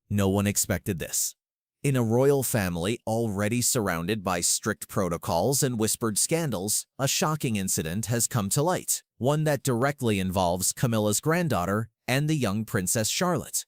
No one expected this. In a royal family already surrounded by strict protocols and whispered scandals, a shocking incident has come to light, one that directly involves Camilla's granddaughter and the young Princess Charlotte.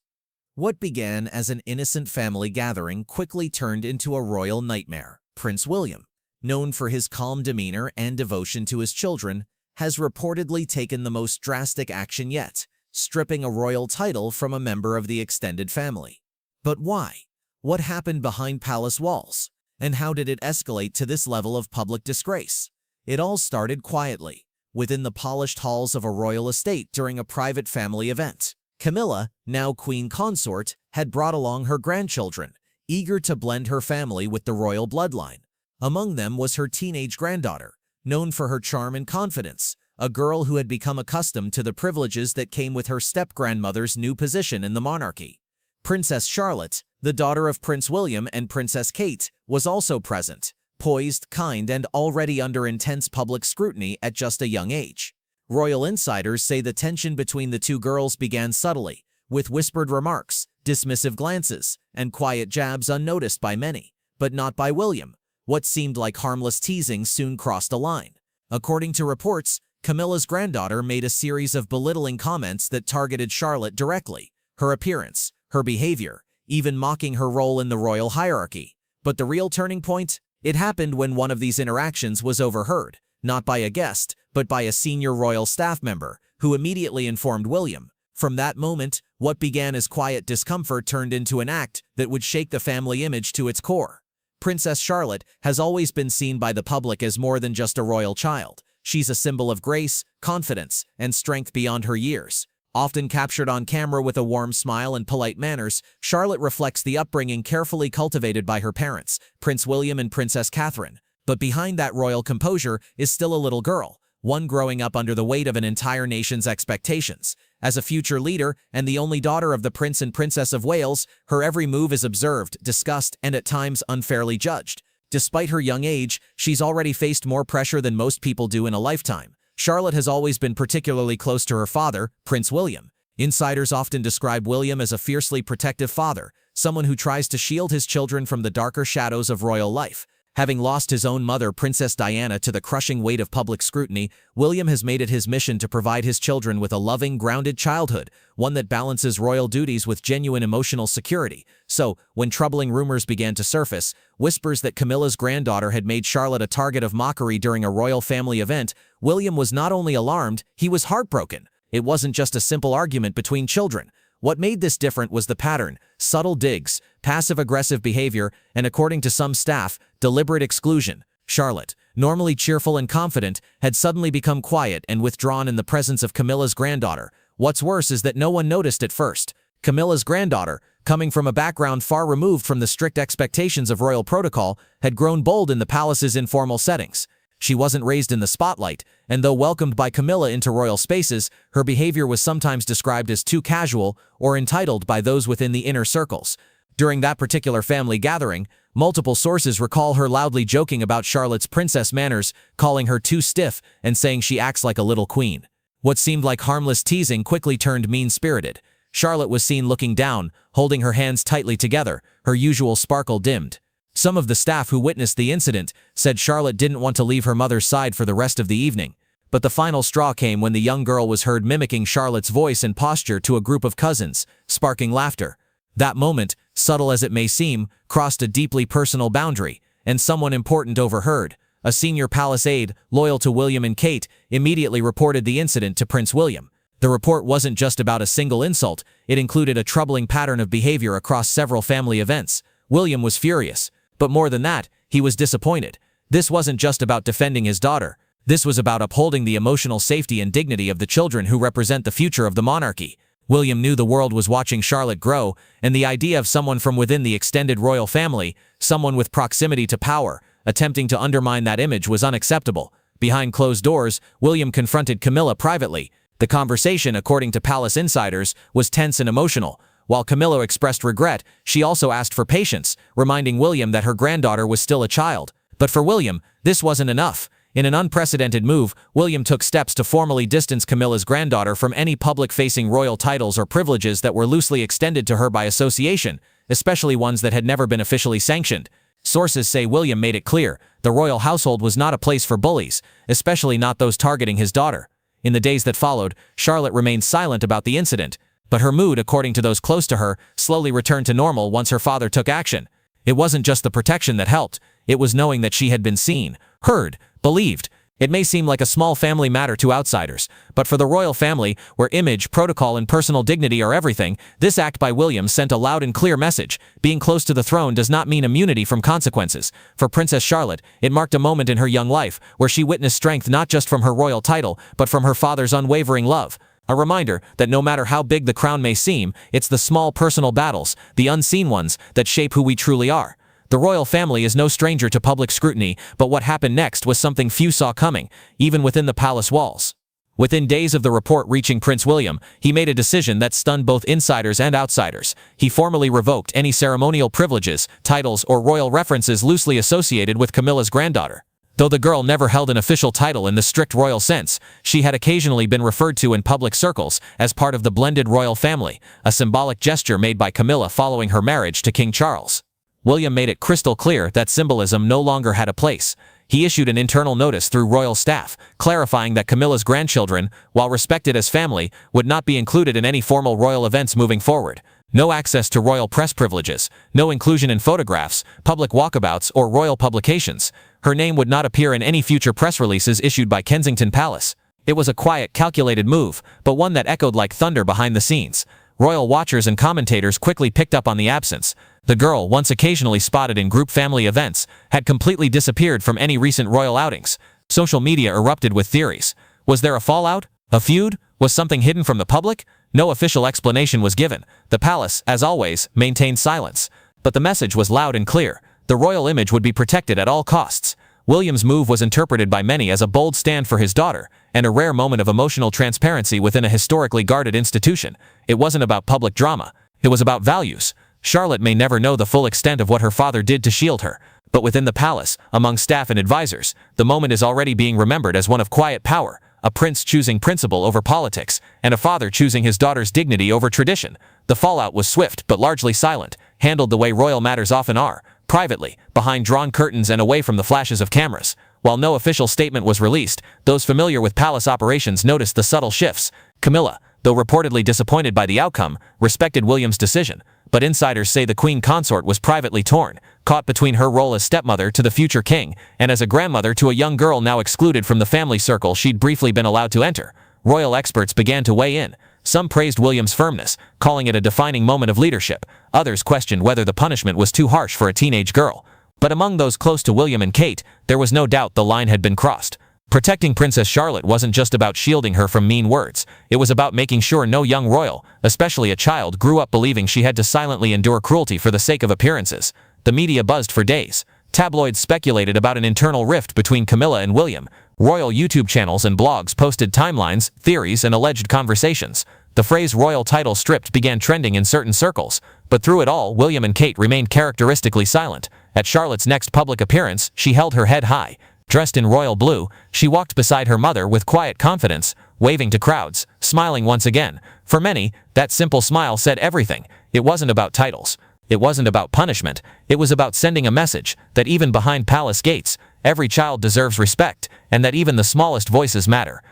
What began as an innocent family gathering quickly turned into a royal nightmare. Prince William, known for his calm demeanor and devotion to his children, has reportedly taken the most drastic action yet, stripping a royal title from a member of the extended family. But why? What happened behind palace walls? And how did it escalate to this level of public disgrace? It all started quietly, within the polished halls of a royal estate during a private family event. Camilla, now queen consort, had brought along her grandchildren, eager to blend her family with the royal bloodline. Among them was her teenage granddaughter, known for her charm and confidence, a girl who had become accustomed to the privileges that came with her step-grandmother's new position in the monarchy. Princess Charlotte, the daughter of Prince William and Princess Kate, was also present, poised, kind, and already under intense public scrutiny at just a young age. Royal insiders say the tension between the two girls began subtly, with whispered remarks, dismissive glances, and quiet jabs unnoticed by many, but not by William. What seemed like harmless teasing soon crossed a line. According to reports, Camilla's granddaughter made a series of belittling comments that targeted Charlotte directly, her appearance, her behavior, even mocking her role in the royal hierarchy. But the real turning point? It happened when one of these interactions was overheard, not by a guest, but by a senior royal staff member, who immediately informed William. From that moment, what began as quiet discomfort turned into an act that would shake the family image to its core. Princess Charlotte has always been seen by the public as more than just a royal child. She's a symbol of grace, confidence, and strength beyond her years. Often captured on camera with a warm smile and polite manners, Charlotte reflects the upbringing carefully cultivated by her parents, Prince William and Princess Catherine. But behind that royal composure is still a little girl, one growing up under the weight of an entire nation's expectations. As a future leader and the only daughter of the Prince and Princess of Wales, her every move is observed, discussed, and at times unfairly judged. Despite her young age, she's already faced more pressure than most people do in a lifetime. Charlotte has always been particularly close to her father, Prince William. Insiders often describe William as a fiercely protective father, someone who tries to shield his children from the darker shadows of royal life. Having lost his own mother, Princess Diana, to the crushing weight of public scrutiny, William has made it his mission to provide his children with a loving, grounded childhood, one that balances royal duties with genuine emotional security. So, when troubling rumors began to surface, whispers that Camilla's granddaughter had made Charlotte a target of mockery during a royal family event, William was not only alarmed, he was heartbroken. It wasn't just a simple argument between children. What made this different was the pattern: subtle digs, passive-aggressive behavior, and according to some staff, deliberate exclusion. Charlotte, normally cheerful and confident, had suddenly become quiet and withdrawn in the presence of Camilla's granddaughter. What's worse is that no one noticed at first. Camilla's granddaughter, coming from a background far removed from the strict expectations of royal protocol, had grown bold in the palace's informal settings. She wasn't raised in the spotlight, and though welcomed by Camilla into royal spaces, her behavior was sometimes described as too casual or entitled by those within the inner circles. During that particular family gathering, multiple sources recall her loudly joking about Charlotte's princess manners, calling her too stiff and saying she acts like a little queen. What seemed like harmless teasing quickly turned mean-spirited. Charlotte was seen looking down, holding her hands tightly together, her usual sparkle dimmed. Some of the staff who witnessed the incident said Charlotte didn't want to leave her mother's side for the rest of the evening. But the final straw came when the young girl was heard mimicking Charlotte's voice and posture to a group of cousins, sparking laughter. That moment, subtle as it may seem, crossed a deeply personal boundary, and someone important overheard. A senior palace aide, loyal to William and Kate, immediately reported the incident to Prince William. The report wasn't just about a single insult, it included a troubling pattern of behavior across several family events. William was furious. But more than that, he was disappointed. This wasn't just about defending his daughter. This was about upholding the emotional safety and dignity of the children who represent the future of the monarchy. William knew the world was watching Charlotte grow, and the idea of someone from within the extended royal family, someone with proximity to power, attempting to undermine that image was unacceptable. Behind closed doors, William confronted Camilla privately. The conversation, according to palace insiders, was tense and emotional. While Camilla expressed regret, she also asked for patience, reminding William that her granddaughter was still a child. But for William, this wasn't enough. In an unprecedented move, William took steps to formally distance Camilla's granddaughter from any public-facing royal titles or privileges that were loosely extended to her by association, especially ones that had never been officially sanctioned. Sources say William made it clear the royal household was not a place for bullies, especially not those targeting his daughter. In the days that followed, Charlotte remained silent about the incident, but her mood, according to those close to her, slowly returned to normal once her father took action. It wasn't just the protection that helped, it was knowing that she had been seen, heard, believed. It may seem like a small family matter to outsiders, but for the royal family, where image, protocol, and personal dignity are everything, this act by William sent a loud and clear message. Being close to the throne does not mean immunity from consequences. For Princess Charlotte, it marked a moment in her young life where she witnessed strength not just from her royal title, but from her father's unwavering love. A reminder that no matter how big the crown may seem, it's the small personal battles, the unseen ones, that shape who we truly are. The royal family is no stranger to public scrutiny, but what happened next was something few saw coming, even within the palace walls. Within days of the report reaching Prince William, he made a decision that stunned both insiders and outsiders. He formally revoked any ceremonial privileges, titles, or royal references loosely associated with Camilla's granddaughter. Though the girl never held an official title in the strict royal sense, she had occasionally been referred to in public circles as part of the blended royal family, a symbolic gesture made by Camilla following her marriage to King Charles. William made it crystal clear that symbolism no longer had a place. He issued an internal notice through royal staff, clarifying that Camilla's grandchildren, while respected as family, would not be included in any formal royal events moving forward. No access to royal press privileges, no inclusion in photographs, public walkabouts, or royal publications. Her name would not appear in any future press releases issued by Kensington Palace. It was a quiet, calculated move, but one that echoed like thunder behind the scenes. Royal watchers and commentators quickly picked up on the absence. The girl, once occasionally spotted in group family events, had completely disappeared from any recent royal outings. Social media erupted with theories. Was there a fallout? A feud? Was something hidden from the public? No official explanation was given. The palace, as always, maintained silence. But the message was loud and clear. The royal image would be protected at all costs. William's move was interpreted by many as a bold stand for his daughter, and a rare moment of emotional transparency within a historically guarded institution. It wasn't about public drama. It was about values. Charlotte may never know the full extent of what her father did to shield her, but within the palace, among staff and advisors, the moment is already being remembered as one of quiet power, a prince choosing principle over politics, and a father choosing his daughter's dignity over tradition. The fallout was swift but largely silent, handled the way royal matters often are, privately, behind drawn curtains and away from the flashes of cameras. While no official statement was released, those familiar with palace operations noticed the subtle shifts. Camilla, though reportedly disappointed by the outcome, respected William's decision, but insiders say the queen consort was privately torn, caught between her role as stepmother to the future king and as a grandmother to a young girl now excluded from the family circle she'd briefly been allowed to enter. Royal experts began to weigh in. Some praised William's firmness, calling it a defining moment of leadership. Others questioned whether the punishment was too harsh for a teenage girl. But among those close to William and Kate, there was no doubt the line had been crossed. Protecting Princess Charlotte wasn't just about shielding her from mean words. It was about making sure no young royal, especially a child, grew up believing she had to silently endure cruelty for the sake of appearances. The media buzzed for days. Tabloids speculated about an internal rift between Camilla and William. Royal YouTube channels and blogs posted timelines, theories, and alleged conversations. The phrase royal title stripped began trending in certain circles, but through it all, William and Kate remained characteristically silent. At Charlotte's next public appearance, she held her head high. Dressed in royal blue, she walked beside her mother with quiet confidence, waving to crowds, smiling once again. For many, that simple smile said everything. It wasn't about titles. It wasn't about punishment. It was about sending a message that even behind palace gates, every child deserves respect, and that even the smallest voices matter.